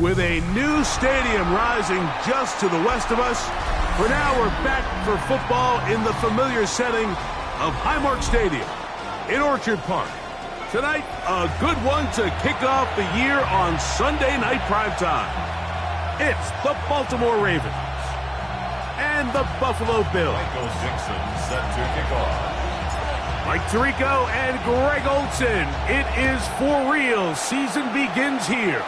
With a new stadium rising just to the west of us, for now we're back for football in the familiar setting of Highmark Stadium in Orchard Park. Tonight, a good one to kick off the year on Sunday night primetime. It's the Baltimore Ravens and the Buffalo Bills. Michael Dixon set to kick off. Mike Tirico and Greg Olsen. It is for real. Season begins here.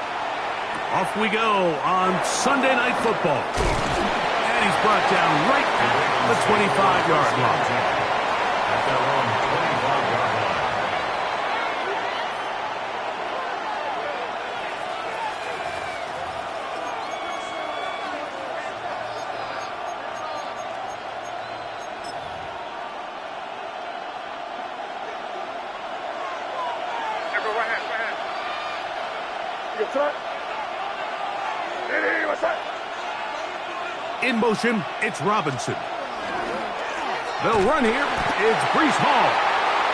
Off we go on Sunday Night Football. And he's brought down right at the 25-yard line. At their own 25-yard line. In motion, it's Robinson. They'll run here. It's Breece Hall.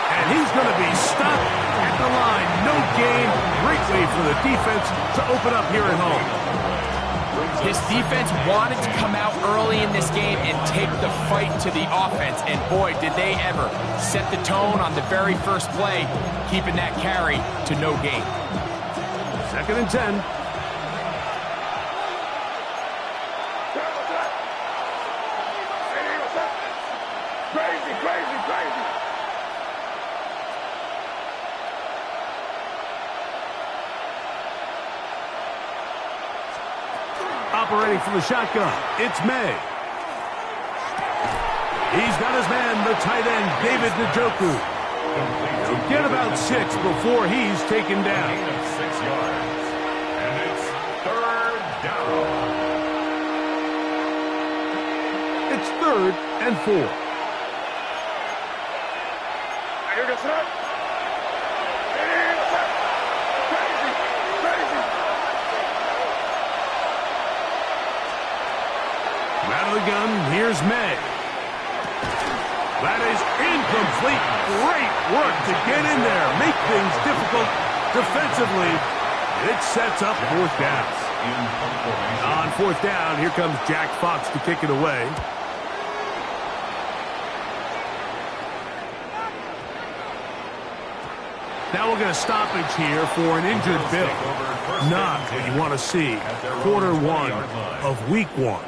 And he's going to be stopped at the line. No gain. Great way for the defense to open up here at home. This defense wanted to come out early in this game and take the fight to the offense. And boy, did they ever set the tone on the very first play, keeping that carry to no gain. 2nd and 10. Operating from the shotgun, it's May. He's got his man, the tight end, David Njoku. He'll get about 6 before he's taken down. Gain of 6 yards. And it's 3rd down. It's 3rd and 4. Out of the gun, here's May. That is incomplete. Great work to get in there. Make things difficult defensively. It sets up 4th down. On 4th down, here comes Jack Fox to kick it away. Now we'll get a stoppage here for an injured Bill. Not what you want to see. Quarter 1 of week 1.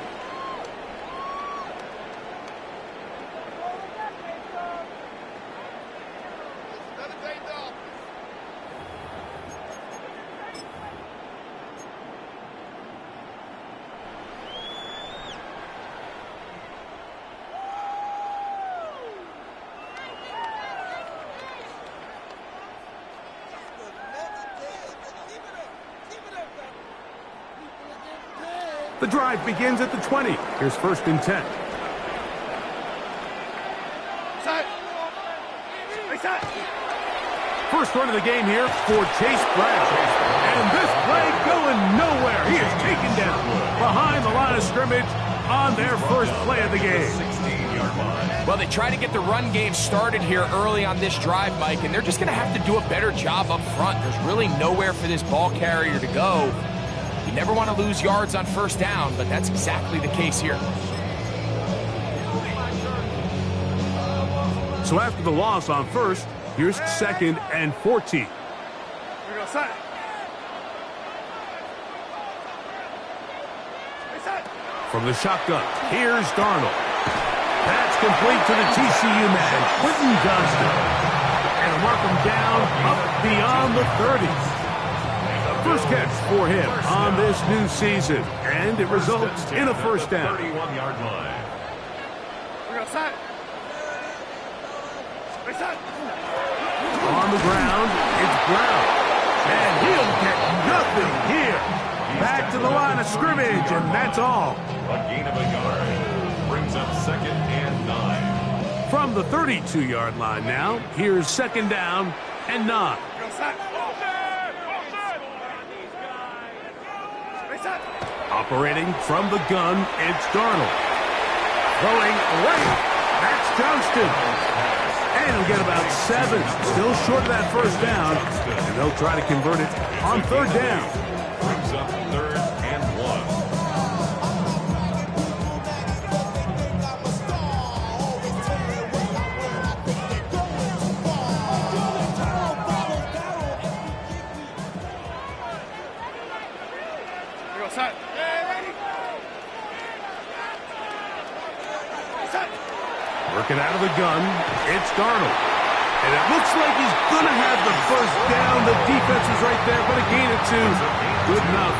The drive begins at the 20. Here's 1st and 10. First run of the game here for Chase Brown. And this play going nowhere. He is taken down behind the line of scrimmage on their first play of the game. 16-yard line. Well, they try to get the run game started here early on this drive, Mike, and they're just going to have to do a better job up front. There's really nowhere for this ball carrier to go. You never want to lose yards on 1st down, but that's exactly the case here. So after the loss on 1st, here's 2nd and 14. From the shotgun, here's Darnold. That's complete to the TCU man, Quentin Johnston. And mark him down up beyond the 30s. First catch for him on this new season, and it results in a 1st down. 31-yard line. On the ground, it's Brown. And he'll get nothing here. Back to the line of scrimmage, and that's all. A gain of a yard. Brings up 2nd and 9. From the 32-yard line now, here's 2nd down and 9. Operating from the gun, it's Darnold. Throwing right, that's Johnston. And he'll get about 7. Still short of that 1st down. And they'll try to convert it on 3rd down. Brings up 3rd Working out of the gun, it's Darnold. And it looks like he's going to have the first down. The defense is right there, but a gain of 2. Good enough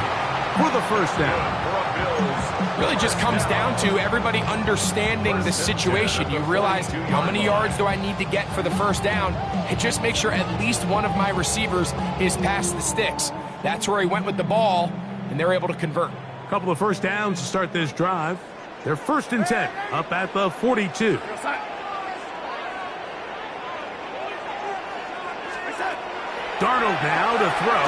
for the first down. Really just comes down to everybody understanding the situation. You realize how many yards do I need to get for the first down, and just make sure at least one of my receivers is past the sticks. That's where he went with the ball, and they're able to convert. A couple of first downs to start this drive. They're 1st and 10, up at the 42. Darnold now to throw.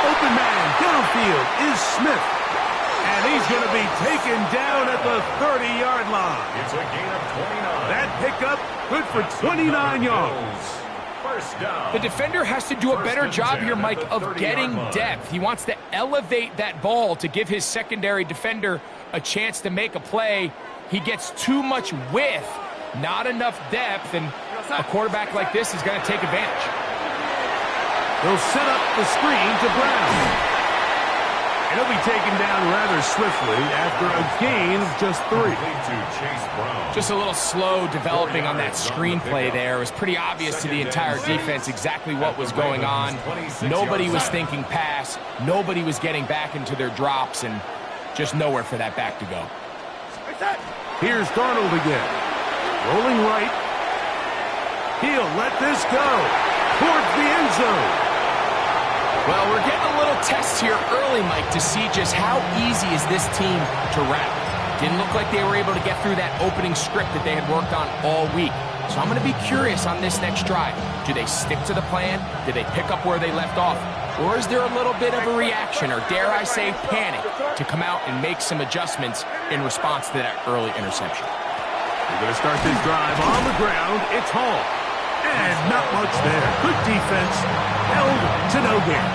Open man downfield is Smith. And he's going to be taken down at the 30-yard line. It's a gain of 29. That pickup good for 29 yards. First down. The defender has to do a better job here, Mike, of getting depth. He wants to elevate that ball to give his secondary defender a chance to make a play. He gets too much width, not enough depth, and a quarterback like this is going to take advantage. They'll set up the screen to Brown. And he'll be taken down rather swiftly after a gain of just 3. To Chase Brown. Just a little slow developing on that screenplay there. It was pretty obvious to the entire defense exactly what was going on. Nobody was thinking pass. Nobody was getting back into their drops, and just nowhere for that back to go. Here's Darnold again. Rolling right. He'll let this go towards the end zone. Well, we're getting a little test here early, Mike, to see just how easy is this team to rally. Didn't look like they were able to get through that opening script that they had worked on all week. So I'm going to be curious on this next drive. Do they stick to the plan? Do they pick up where they left off? Or is there a little bit of a reaction, or dare I say panic, to come out and make some adjustments in response to that early interception? We're going to start this drive on the ground. It's Hall. And not much there. Good defense. Held to no gain.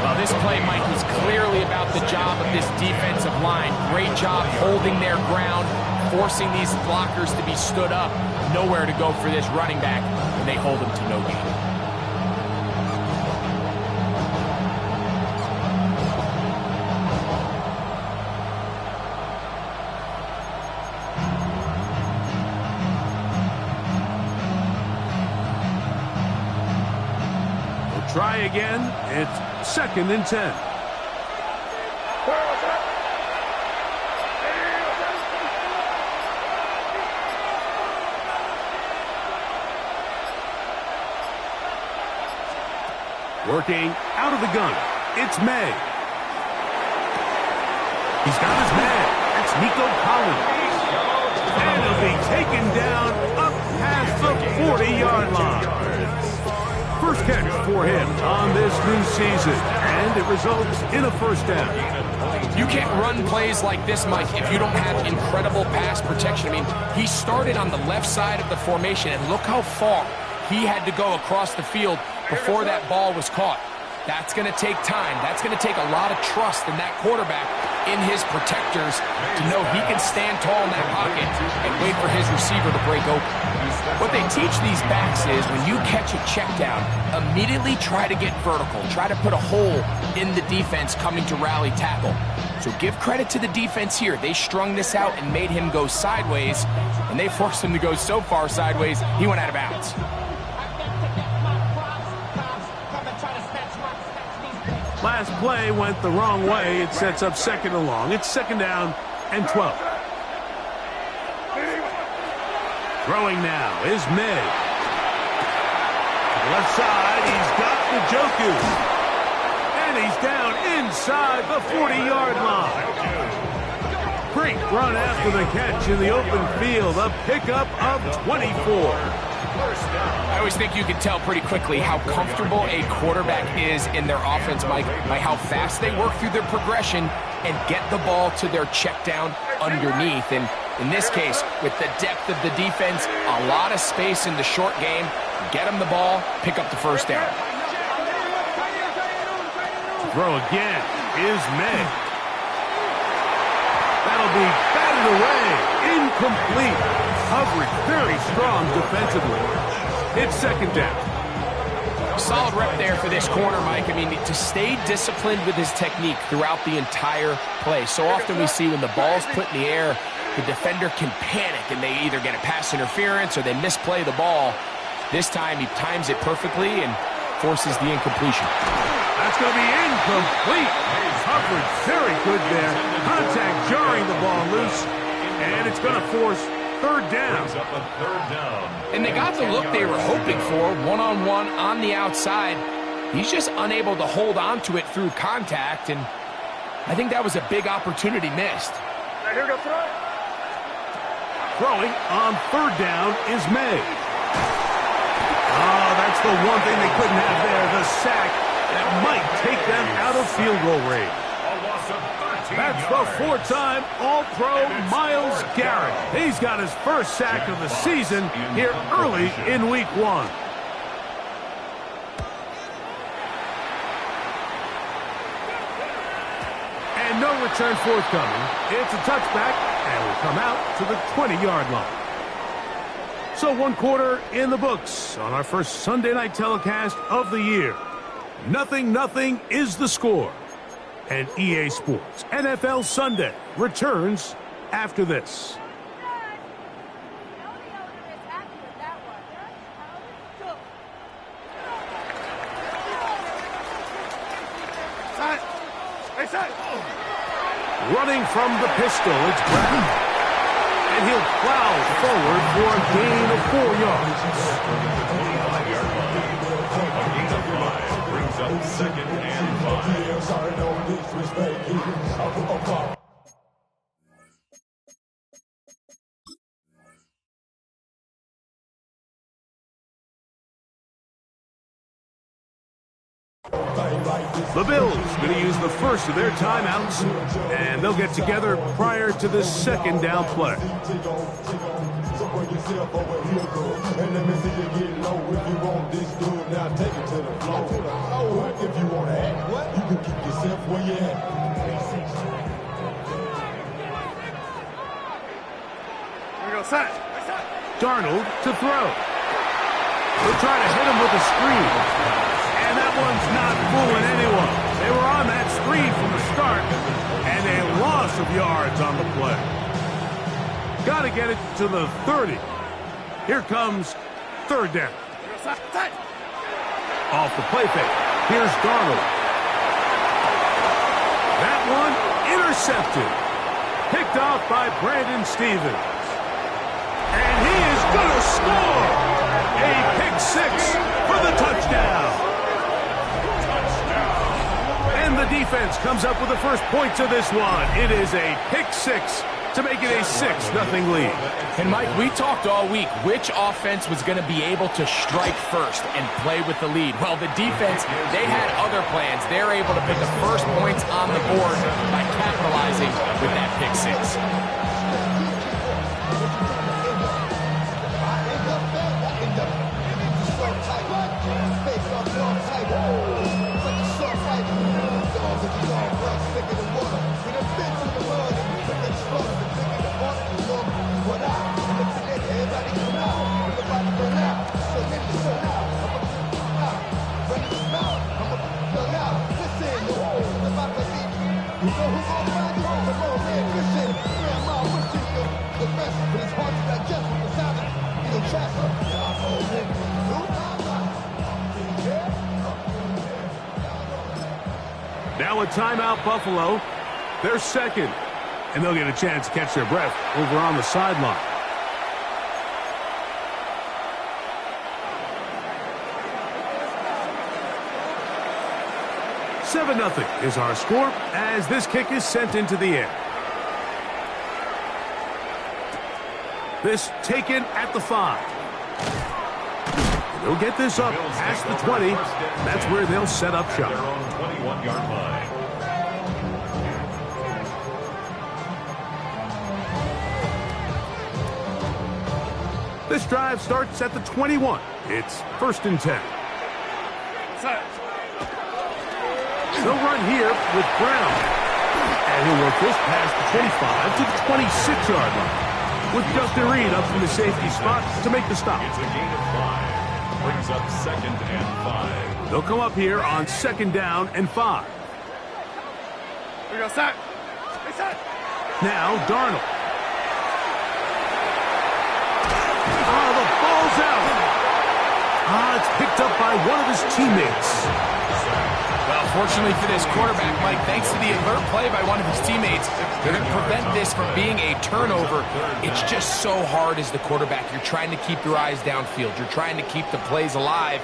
Well, this play, Mike, was clearly about the job of this defensive line. Great job holding their ground, forcing these blockers to be stood up. Nowhere to go for this running back, and they hold him to no gain. Try again. It's 2nd and 10. Working out of the gun. It's May. He's got his man. It's Nico Collins. And he'll be taken down up past the 40-yard line. First catch for him on this new season, and it results in a first down. You can't run plays like this, Mike, if you don't have incredible pass protection. I mean, he started on the left side of the formation, and look how far he had to go across the field before that ball was caught. That's going to take time. That's going to take a lot of trust in that quarterback in his protectors to know he can stand tall in that pocket and wait for his receiver to break open. What they teach these backs is when you catch a check down, immediately try to get vertical. Try to put a hole in the defense coming to rally tackle. So give credit to the defense here. They strung this out and made him go sideways, and they forced him to go so far sideways, he went out of bounds. Last play went the wrong way. It sets up 2nd and long. It's 2nd down and 12. Throwing now is May. Left side, he's got Njoku. And he's down inside the 40-yard line. Great run after the catch in the open field. A pickup of 24. I always think you can tell pretty quickly how comfortable a quarterback is in their offense, Mike, by how fast they work through their progression and get the ball to their check down underneath. And in this case, with the depth of the defense, a lot of space in the short game, get them the ball, pick up the first down. Throw again is May. That'll be batted away. Incomplete. Coverage very strong defensively. It's 2nd down. solid rep there for this corner, Mike. I mean, to stay disciplined with his technique throughout the entire play. So often we see when the ball's put in the air, the defender can panic and they either get a pass interference or they misplay the ball. This time he times it perfectly and forces the incompletion. That's going to be incomplete. Coverage very good there. Contact jarring the ball loose, and it's going to force third down. Brings up a third down. And they got the look they were hoping for, one-on-one on the outside. He's just unable to hold on to it through contact, and I think that was a big opportunity missed. Here we go, throw. Throwing on third down is May. Oh, that's the one thing they couldn't have there, the sack that might take them out of field goal range. A loss of 13 That's the yards. four-time All-Pro Myles Garrett. He's got his first sack of the season here early in Week 1. And no return forthcoming. It's a touchback, and will come out to the 20-yard line. So 1 quarter in the books on our first Sunday night telecast of the year. 0-0 is the score. And EA Sports NFL Sunday returns after this. Running from the pistol, it's Brown. And he'll plow forward for a gain of 4 yards. 25-yard line. A gain of 5 brings up second and 5. The Bills going to use the first of their timeouts, and they'll get together prior to the second down play. Darnold to throw. They'll try to hit him with a screen. And that one's not fooling anyone. They were on that screen from the start, and a loss of yards on the play. Got to get it to the 30. Here comes third down. Off the play fake. Here's Darnold. That one intercepted. Picked off by Brandon Stevens. And he is going to score. A pick six for the touchdown. And the defense comes up with the first points of this one. It is a pick six to make it a 6-0 lead. And Mike, we talked all week which offense was going to be able to strike first and play with the lead. Well, the defense, they had other plans. They're able to put the first points on the board by capitalizing with that pick six. Now a timeout, Buffalo. They're second, and they'll get a chance to catch their breath over on the sideline. "7-0 is our score as this kick is sent into the air. This taken at the 5. They'll get this up past the 20. That's where they'll set up shop. Their own 21-yard line. This drive starts at the 21. It's 1st and 10. They'll run here with Brown. And he'll work this past the 25 to the 26-yard line. With Justin Reed up from the safety spot to make the stop. It's a gain of 5. Brings up second and 5. They'll come up here on 2nd down and 5. We go set. Now Darnold. The ball's out. It's picked up by one of his teammates. Well, fortunately for this quarterback, Mike, thanks to the alert play by one of his teammates, they're going to prevent this from being a turnover. It's just so hard as the quarterback. You're trying to keep your eyes downfield. You're trying to keep the plays alive.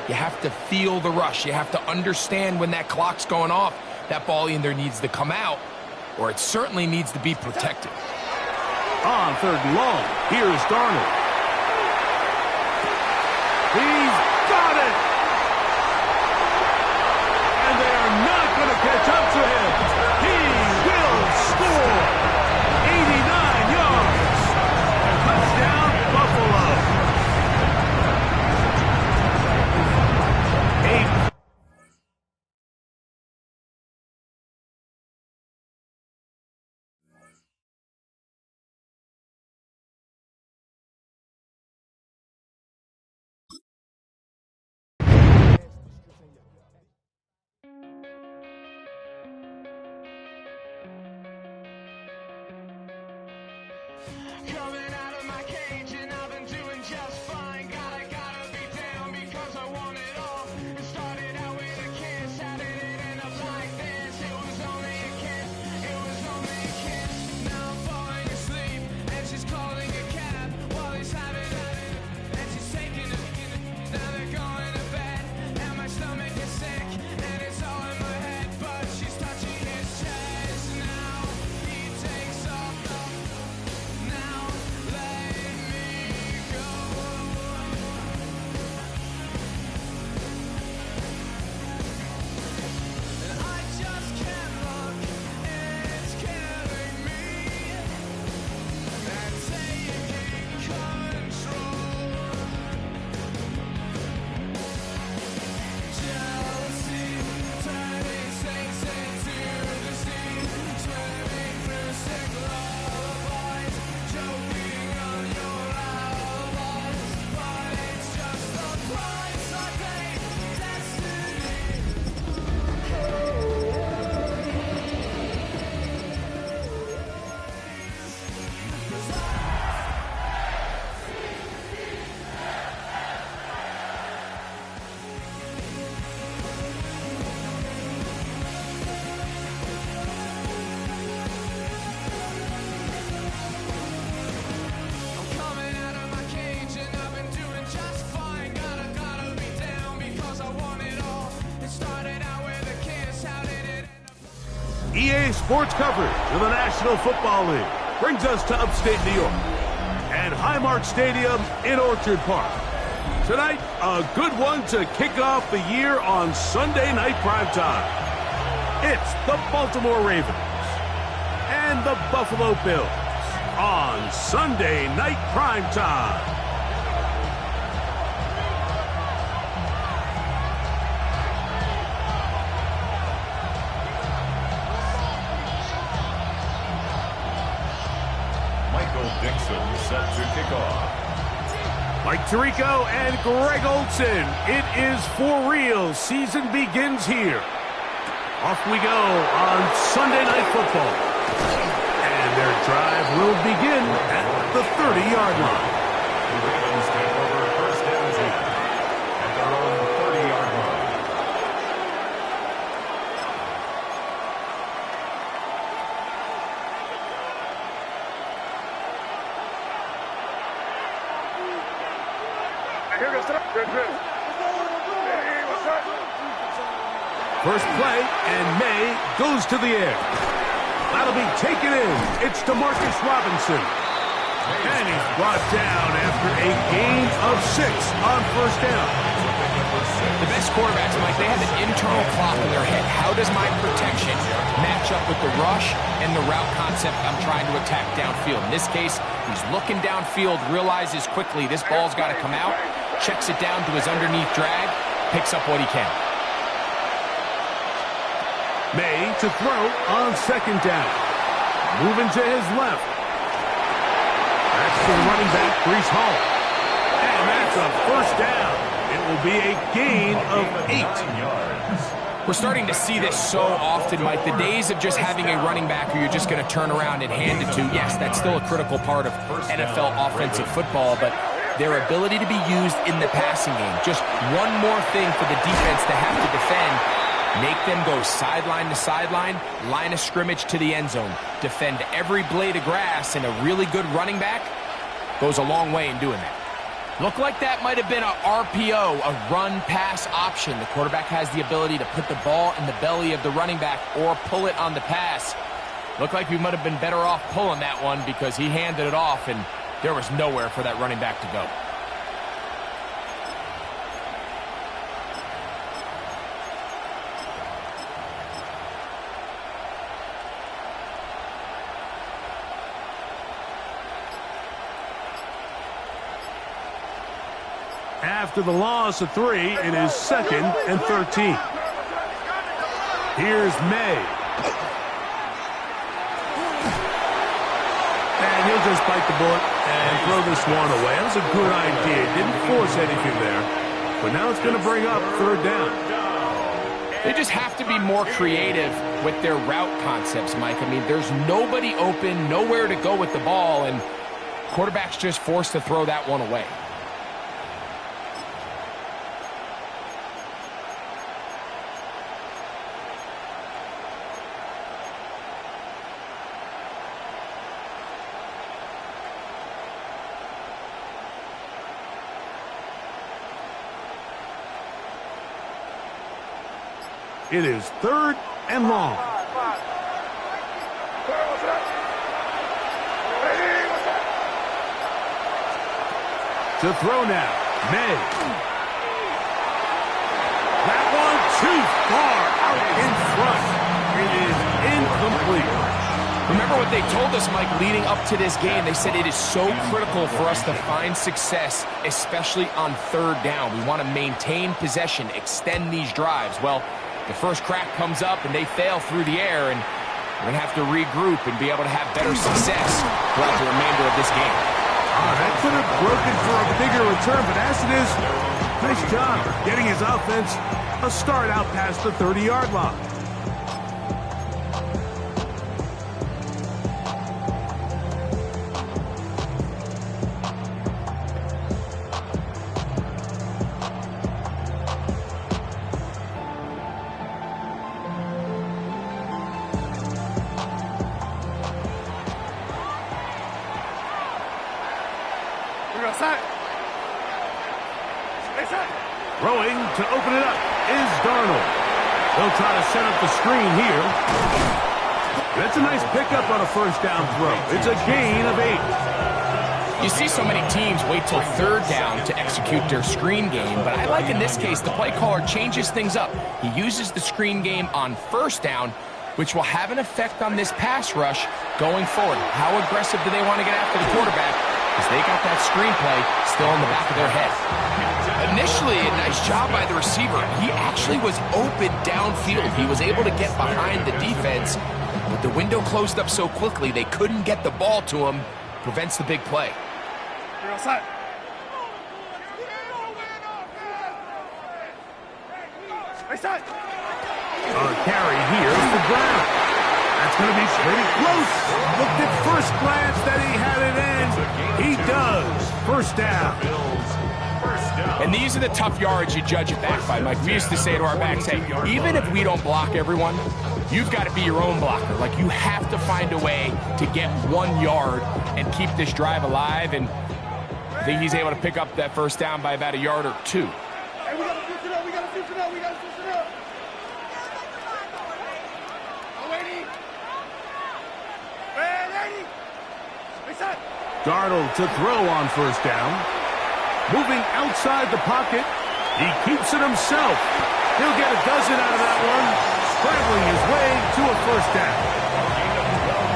You have to feel the rush. You have to understand when that clock's going off. That ball either needs to come out, or it certainly needs to be protected. On 3rd and long, here's Darnold. He's got it! And they are not going to catch up to him. He will score! 89 yards! Touchdown, Buffalo! 8. Coming out of my cage and I've been doing just fine. Gotta be down because I want it all. It started out with a kiss. How did it end up like this? It was only a kiss. It was only a kiss. Now I'm falling asleep and she's calling a cab while he's having and she's taking a. Now they're going to bed and my stomach is sick and it's all in my head. But she's touching his chest now. He takes off. Now let me go. And I just can't look. It's killing me. And taking control. Jealousy turning snakes into the sea. Swimming through sick lullabies. Choking on your alibis. But it's just the price I pay. Destiny. I'm coming out of my cage and I've been doing just fine. Gotta be down because I want it all. It started out with a kiss. How did it end up? EA Sports coverage of the National Football League brings us to upstate New York and Highmark Stadium in Orchard Park. Tonight, a good one to kick off the year on Sunday night primetime. It's the Baltimore Ravens and the Buffalo Bills on Sunday night primetime. Michael Dixon set to kick off. Mike Tirico and Greg Olsen. It is for real. Season begins here. Off we go on Sunday Night Football. And their drive will begin at the 30-yard line. The Ravens take over 1st and 10 at their own 30-yard line. First play, and May goes to the air. That'll be taken in. It's DeMarcus Robinson. And he's brought down after a gain of 6 on 1st down. The best quarterbacks, Mike, they have an internal clock in their head. How does my protection match up with the rush and the route concept I'm trying to attack downfield? In this case, he's looking downfield, realizes quickly this ball's got to come out, checks it down to his underneath drag, picks up what he can. May to throw on 2nd down. Moving to his left. That's to the running back, Breece Hall. And that's a 1st down. It will be a gain of 8. We're starting to see this so often, Mike. The days of just having a running back who you're just going to turn around and hand it to, yes, that's still a critical part of NFL offensive football, but their ability to be used in the passing game, just one more thing for the defense to have to defend, make them go sideline to sideline, line of scrimmage to the end zone, defend every blade of grass, and a really good running back goes a long way in doing that. Looked like that might have been a RPO, a run-pass option. The quarterback has the ability to put the ball in the belly of the running back or pull it on the pass. Looked like we might have been better off pulling that one because he handed it off, and there was nowhere for that running back to go. After the loss of 3, it is 2nd and 13. Here's May. And he'll just bite the bullet and throw this one away. That was a good idea. Didn't force anything there. But now it's going to bring up 3rd down. They just have to be more creative with their route concepts, Mike. I mean, there's nobody open, nowhere to go with the ball, and quarterback's just forced to throw that one away. It is 3rd and long. To throw now, May. That one too far out in front. It is incomplete. Remember what they told us, Mike, leading up to this game. They said it is so critical for us to find success, especially on 3rd down. We want to maintain possession, extend these drives. Well, the first crack comes up and they fail through the air, and we're going to have to regroup and be able to have better success throughout the remainder of this game. That could have broken for a bigger return, but as it is, nice job getting his offense a start out past the 30-yard line. Throwing to open it up is Darnold. They'll try to set up the screen here. That's a nice pickup on a 1st down throw. It's a gain of 8. You see so many teams wait till 3rd down to execute their screen game, but I like in this case the play caller changes things up. He uses the screen game on 1st down, which will have an effect on this pass rush going forward. How aggressive do they want to get after the quarterback? Because they got that screenplay still in the back of their head. Initially, a nice job by the receiver. He actually was open downfield. He was able to get behind the defense, but the window closed up so quickly they couldn't get the ball to him. Prevents the big play. Carry here for Brown. That's going to be pretty close. Looked at first glance that he had it in. He does. 1st down. And these are the tough yards you judge it back by, Mike. We used to say to our backs, hey, even if we don't block everyone, you've got to be your own blocker. Like, you have to find a way to get 1 yard and keep this drive alive. And I think he's able to pick up that 1st down by about a yard or 2. Hey, we got to switch it up. We got to switch it up. We got to switch it up. Darnold to throw on 1st down. Moving outside the pocket. He keeps it himself. He'll get a dozen out of that one. Scrambling his way to a 1st down.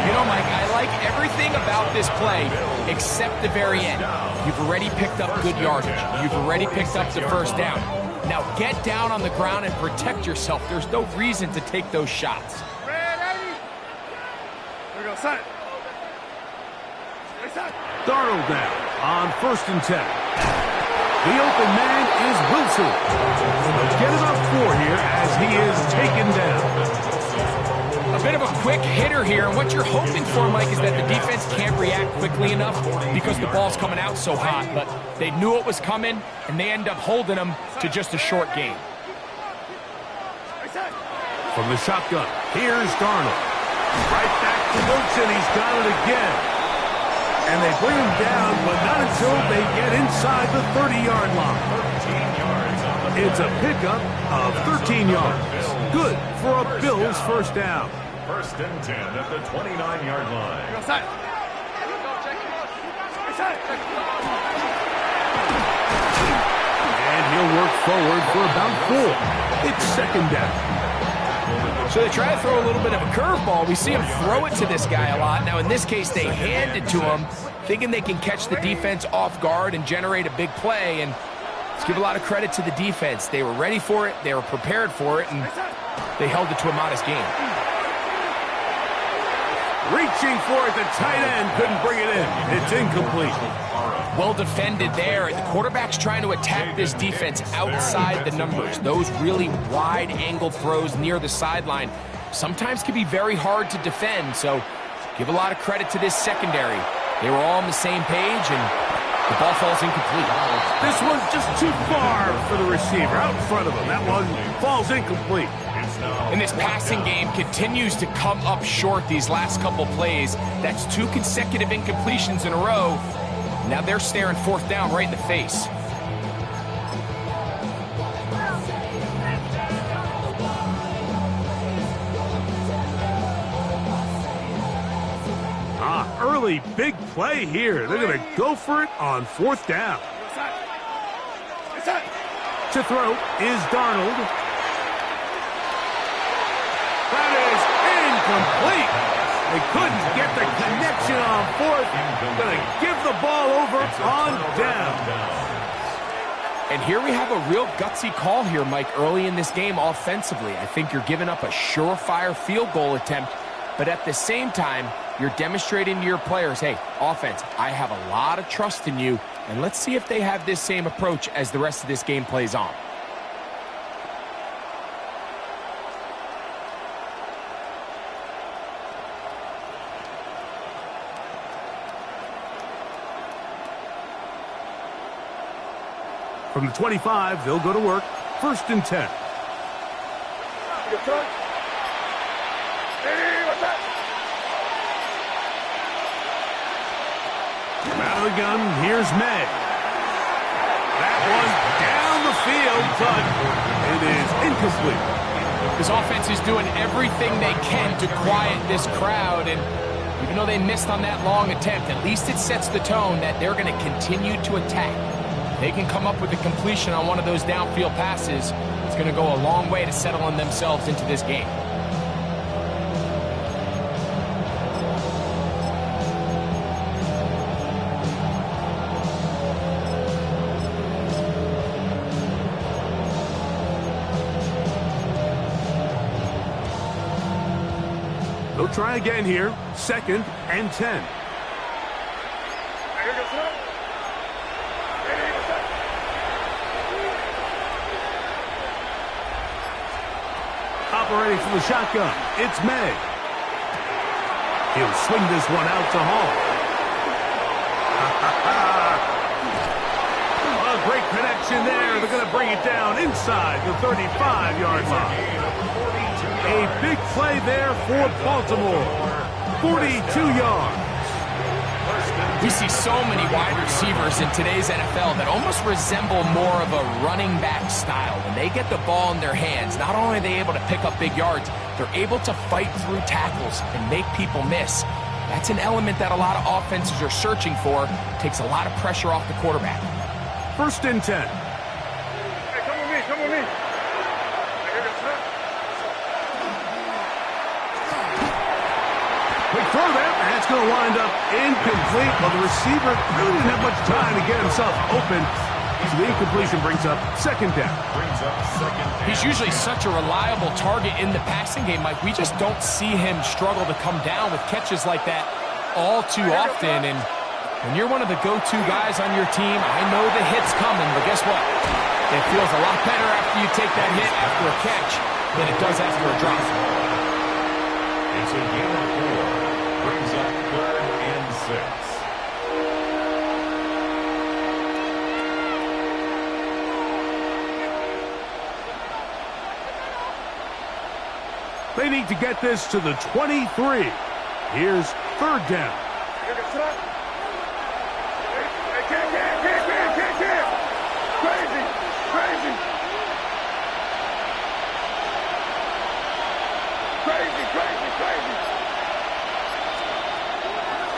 You know, Mike, I like everything about this play except the very end. You've already picked up good yardage. You've already picked up the 1st down. Now get down on the ground and protect yourself. There's no reason to take those shots. Here we go, set. Darnold now on 1st and 10. The open man is Wilson. They'll get about 4 here as he is taken down. A bit of a quick hitter here, and what you're hoping for, Mike, is that the defense can't react quickly enough because the ball's coming out so hot, but they knew it was coming, and they end up holding them to just a short game. From the shotgun, here's Darnold. Right back to Wilson, he's got it again. And they bring him down, but not until they get inside the 30-yard line. 13 yards on the It's a pickup of 13 yards. Good for a Bills first down. First and 10 at the 29-yard line. Outside. And he'll work forward for about 4. It's second down. So they try to throw a little bit of a curveball. We see him throw it to this guy a lot. Now, in this case, they hand it to him, thinking they can catch the defense off guard and generate a big play. And let's give a lot of credit to the defense. They were ready for it, they were prepared for it, and they held it to a modest game. Reaching for it, the tight end couldn't bring it in. It's incomplete. Well defended there. The quarterback's trying to attack this defense outside the numbers. Those really wide-angle throws near the sideline sometimes can be very hard to defend, so give a lot of credit to this secondary. They were all on the same page, and the ball falls incomplete. This one's just too far for the receiver out in front of him. That one falls incomplete. And this passing game continues to come up short these last couple plays. That's 2 consecutive incompletions in a row. Now they're staring fourth down right in the face. Early big play here. They're going to go for it on fourth down. To throw is Darnold. That is incomplete. They couldn't get the connection on fourth. Going to give the ball over on down. And here we have a real gutsy call here, Mike, early in this game offensively. I think you're giving up a surefire field goal attempt, but at the same time, you're demonstrating to your players, hey, offense, I have a lot of trust in you, and let's see if they have this same approach as the rest of this game plays on. From the 25, they'll go to work. First and 10. From out of the gun, here's May. That one down the field, but it is incomplete. This offense is doing everything they can to quiet this crowd, and even though they missed on that long attempt, at least it sets the tone that they're going to continue to attack. They can come up with a completion on one of those downfield passes. It's going to go a long way to settling themselves into this game. They'll try again here. Second and 10. Operating from the shotgun, it's May. He'll swing this one out to Hall. A great connection there. They're going to bring it down inside the 35-yard line. A big play there for Baltimore. 42 yards. We see so many wide receivers in today's NFL that almost resemble more of a running back style. When they get the ball in their hands, not only are they able to pick up big yards, they're able to fight through tackles and make people miss. That's an element that a lot of offenses are searching for. Takes a lot of pressure off the quarterback. First and 10. Hey, come with me, come with me. Quick throw there, and it's going to wind up incomplete. Well, the receiver really didn't have much time to get himself open. So the incompletion brings up second down. He's usually such a reliable target in the passing game, Mike. We just don't see him struggle to come down with catches like that all too often. And When you're one of the go-to guys on your team, I know the hit's coming, but guess what? It feels a lot better after you take that hit after a catch than it does after a drop. It's a gain of 4. Brings up 3rd and 6. They need to get this to the 23. Here's 3rd down.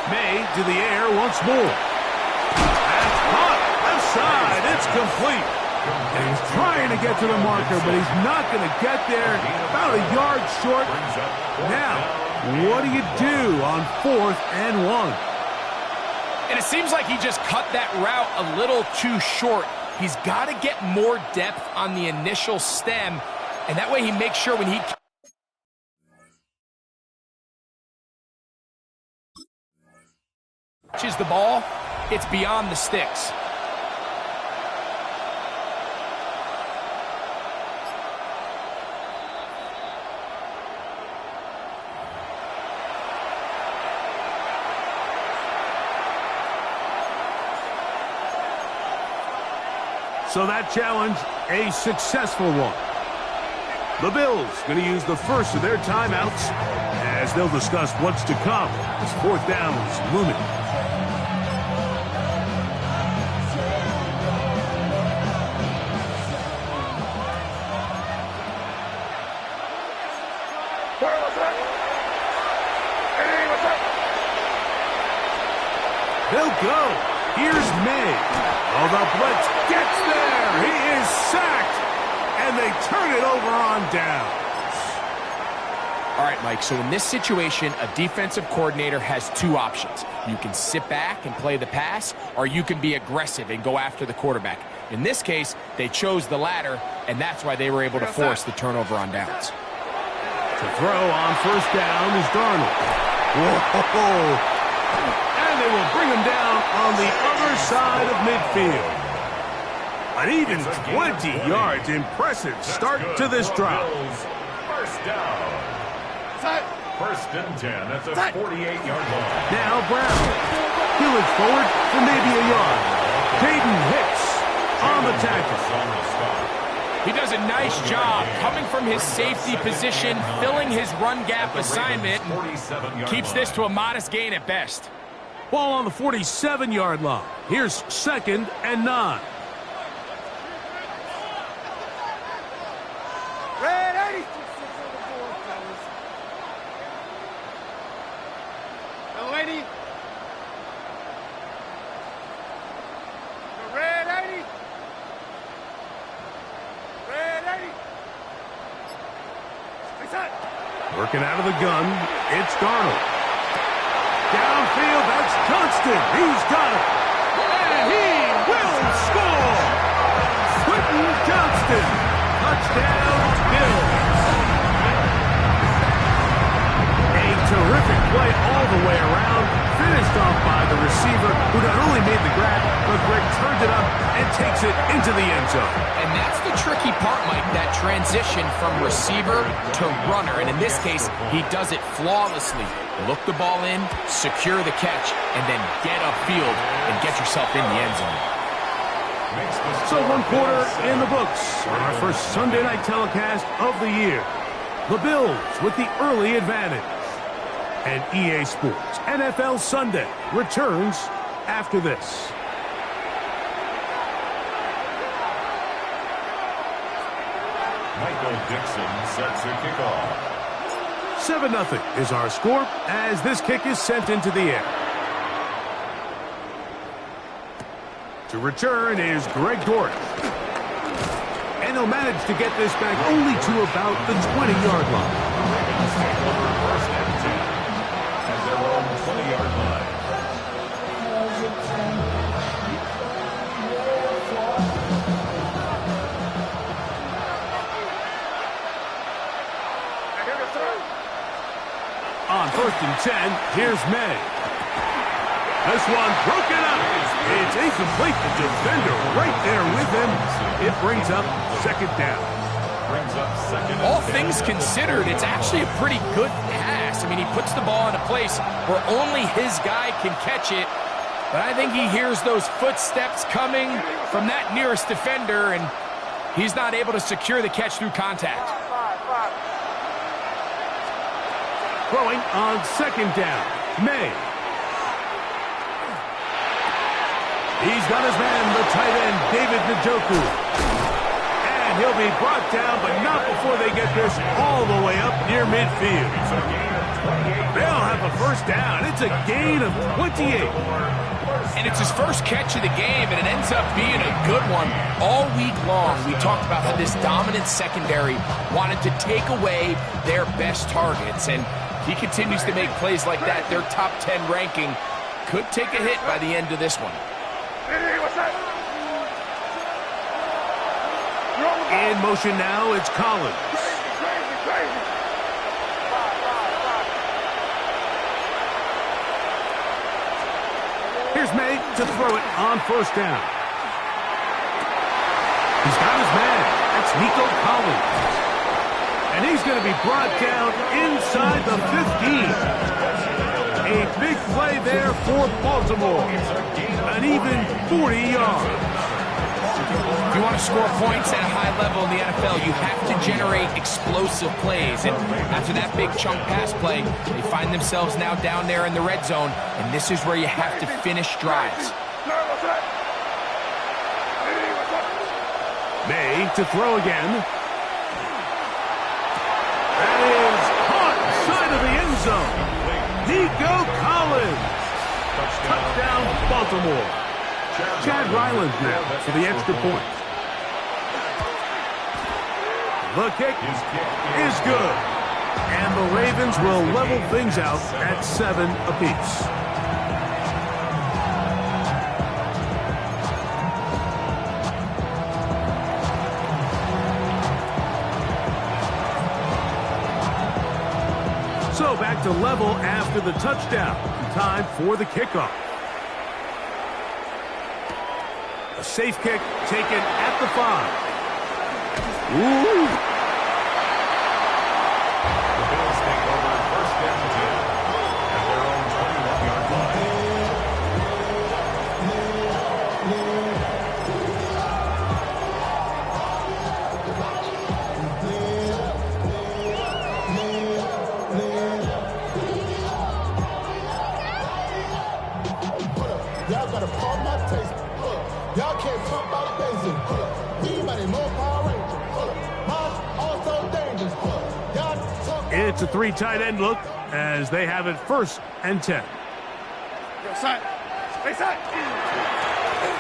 May to the air once more. That's caught. Left side. It's complete. And he's trying to get to the marker, but he's not going to get there. About a yard short. Now, what do you do on 4th and 1? And it seems like he just cut that route a little too short. He's got to get more depth on the initial stem, and that way he makes sure when he catches the ball, it's beyond the sticks. So that challenge, a successful one. The Bills going to use the first of their timeouts as they'll discuss what's to come as 4th down is looming. They'll go. Here's May. Oh, the blitz gets there. He is sacked. And they turn it over on downs. All right, Mike, so in this situation, a defensive coordinator has 2 options. You can sit back and play the pass, or you can be aggressive and go after the quarterback. In this case, they chose the latter, and that's why they were able to force the turnover on downs. To throw on 1st down is Darnold. Whoa! And they will bring him down on the other side of midfield. An even 20 yards. Impressive start to this drive. 1st down. 1st and 10 at the 48-yard line. Now Brown. He'll forward for maybe a yard. Caden Hicks on the tackle. He does a nice job coming from his safety position, filling his run gap assignment, and keeps this to a modest gain at best. Ball on the 47-yard line. Here's 2nd and 9. Red 80. No 80. The red 80. Red 80. Working out of the gun, it's Darnold. Downfield, that's Johnston. He's got it. And he will score. Quentin Johnston. Touchdown, Bills. A terrific play all the way around. Finished off by the receiver, who not only made the grab, but Greg turned it up and takes it into the end zone. And that's the tricky part, Mike, that transition from receiver to runner. And in this case, he does it flawlessly. Look the ball in, secure the catch, and then get upfield and get yourself in the end zone. So 1 quarter in the books on our first Sunday night telecast of the year. The Bills with the early advantage. And EA Sports NFL Sunday returns after this. Michael Dixon sets the kickoff. 7-0 is our score as this kick is sent into the air. To return is Greg Dortch. And he'll manage to get this back only to about the 20-yard line. 1st and 10 at their own 20-yard line. On 1st and 10, here's May. This one broken up. It's incomplete. The defender right there with him. It brings up second down. All things considered, it's actually a pretty good pass. I mean, he puts the ball in a place where only his guy can catch it. But I think he hears those footsteps coming from that nearest defender, and he's not able to secure the catch through contact. Throwing on second down, May. He's got his man, the tight end, David Njoku. And he'll be brought down, but not before they get this all the way up near midfield. They'll have a first down. It's a gain of 28. And it's his first catch of the game, and it ends up being a good one. All week long, we talked about how this dominant secondary wanted to take away their best targets, and he continues to make plays like that. Their top 10 ranking could take a hit by the end of this one. In motion now, it's Collins. Here's May to throw it on first down. He's got his man. That's Nico Collins. And he's going to be brought down inside the 15. A big play there for Baltimore. An even 40 yards. If you want to score points at a high level in the NFL, you have to generate explosive plays. And after that big chunk pass play, they find themselves now down there in the red zone, and this is where you have to finish drives. May to throw again. That is caught side of the end zone. Nico Collins. Touchdown, Baltimore. Chad Ryland now for the extra point. The kick is good. And the Ravens will level things out at 7 apiece. So back to level after the touchdown. Time for the kickoff. A safe kick taken at the 5. Ooh. The Bills take over first down 10 at their own 21-yard line. Y'all gotta pump my taste. Y'all can't talk about basic. Anybody more Power Ranger. Mine also dangerous. Y'all talk. It's a 3 tight end look as they have it first and 10.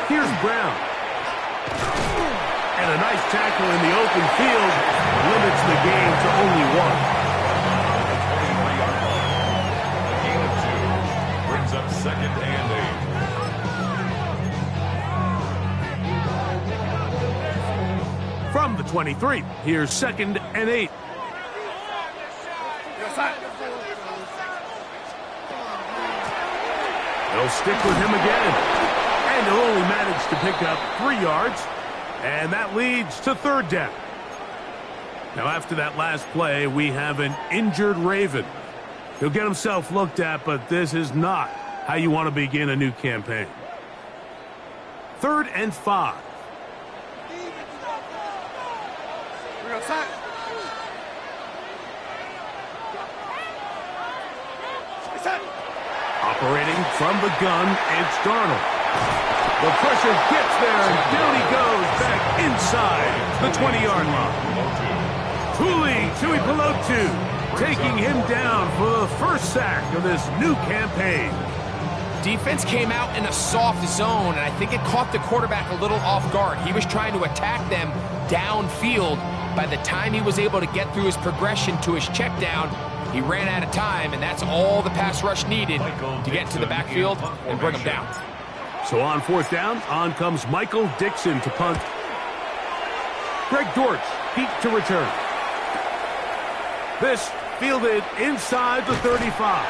Here's Brown. And a nice tackle in the open field limits the game to only 1. A gain of 2 brings up second and 8. From the 23, here's second and 8. They'll stick with him again. And he'll only manage to pick up 3 yards. And that leads to third down. Now, after that last play, we have an injured Raven. He'll get himself looked at, but this is not how you want to begin a new campaign. 3rd and 5. Operating from the gun, it's Darnold. The pressure gets there, and down he goes back inside the 20-yard line. Tuli Tuipulotu taking him down for the first sack of this new campaign. Defense came out in a soft zone, and I think it caught the quarterback a little off guard. He was trying to attack them downfield. By the time he was able to get through his progression to his check down, he ran out of time, and that's all the pass rush needed to get to the backfield and bring him down. So on 4th down, on comes Michael Dixon to punt. Greg Dortch, deep to return. This fielded inside the 35.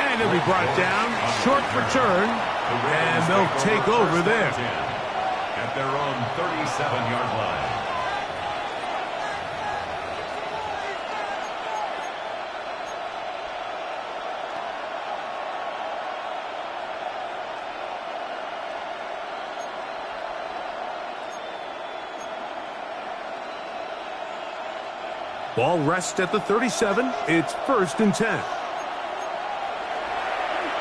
And he'll be brought down, short return, and they'll take over there. At their own 37-yard line. Ball rests at the 37. It's 1st and 10.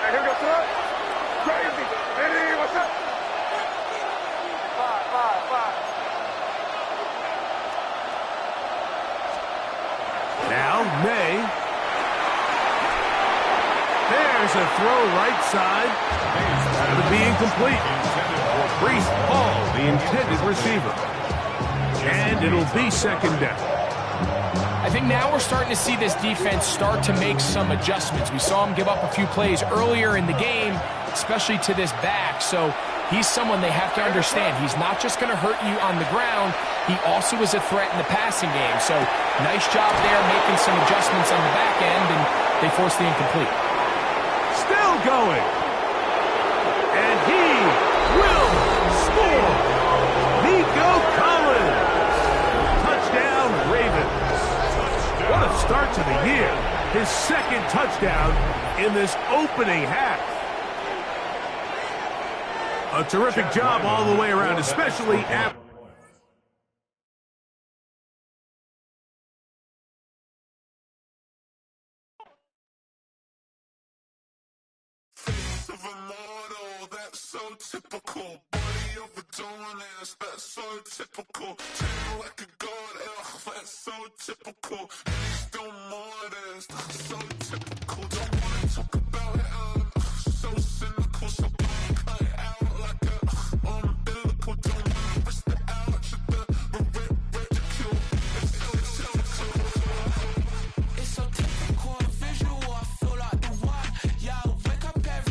Here we go, son. Crazy. Hey, what's up? Five. Now, May. There's a throw right side. It'll be incomplete. Breece Hall, the intended receiver. And it'll be 2nd down. I think now we're starting to see this defense start to make some adjustments. We saw him give up a few plays earlier in the game, especially to this back. So he's someone they have to understand. He's not just going to hurt you on the ground. He also is a threat in the passing game. So nice job there making some adjustments on the back end, and they forced the incomplete. Still going. And he will score. Nico Collins. Touchdown, Ravens. What a start to the year. His 2nd touchdown in this opening half. A terrific job all the way around, especially after. That's so typical. Body of a dominance, that's so typical. Chain like a god, that's so typical. Still more, that's so typical. Don't wanna talk about